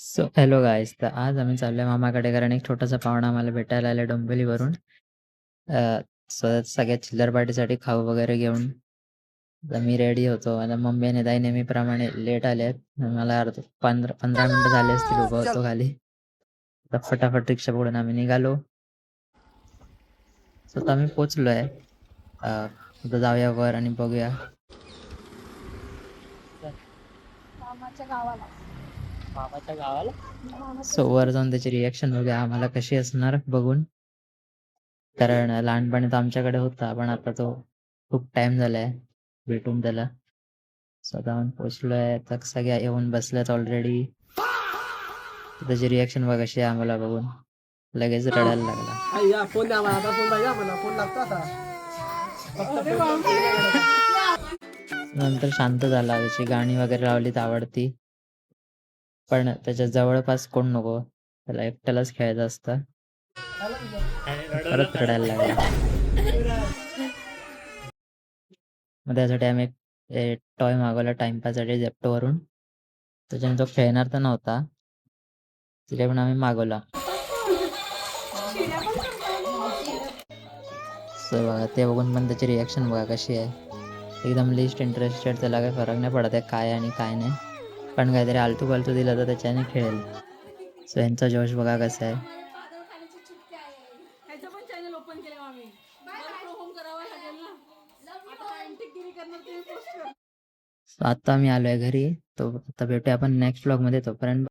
So hello guys, तर आज आम्ही चाललोय मामाकडे कारण एक छोटासा पाहुणा आम्हाला भेटायला आला डोंबिवलीवरून. सगळ्या चिल्लर पार्टीसाठी खाऊ वगैरे घेऊन आता मी रेडी होतो. आता मम्मी आणि ताई नेहमीप्रमाणे लेट आले आहेत. मला अर्धा 15 मिनिटं झाले असतील उभं होतो खाली. तर फटाफट रिक्षा पकडून आम्ही निघालो. सो आता आम्ही पोहोचलोय. आता जाऊया वर आणि बघूया. मामाच्या गावाला. मामाच्या गावाला मामाच्या सो वर जाऊन त्याची रिएक्शन बघूया आम्हाला कशी असणार बघून. कारण लहानपणी तो आमच्याकडे होता, पण आता तो खूप टाइम झालाय भेटून त्याला. स्वतःहून पोहोचलोय, तर सगळ्या येऊन बसल्यात ऑलरेडी. त्याची रिएक्शन बघ कशी आहे आम्हाला बघून. लगेच रडायला लागला. अय्या फोन द्या मला आता फोन पाहिजे मला फोन लागतो आता फक्त फोन नंतर शांत झाला, त्याची गाणी वगैरे लावलीत आवडती. पण त्याच्या जवळपास कोण नको, त्याला एकट्यालाच खेळायचं असतं. परत रडायला लागला. मग त्यासाठी आम्ही एक टॉय मागवला टाइमपाससाठी झेप्टोवरून. त्याच्याने तो खेळणार तर नव्हता, तिथे पण आम्ही मागवला. सो बघा, ते बघून पण त्याची रिॲक्शन बघा कशी आहे. एकदम लिस्ट इंटरेस्टेड, त्याला काही फरक नाही पडत आहे काय आणि काय नाही. पण काहीतरी आलतू फालतू दिलं तर त्याच्याने खेळेल. सो यांचा जोश बघा कसा आहे. So आता मी आलोय घरी. तो आता भेटूया आपण नेक्स्ट व्लॉगमध्ये. तोपर्यंत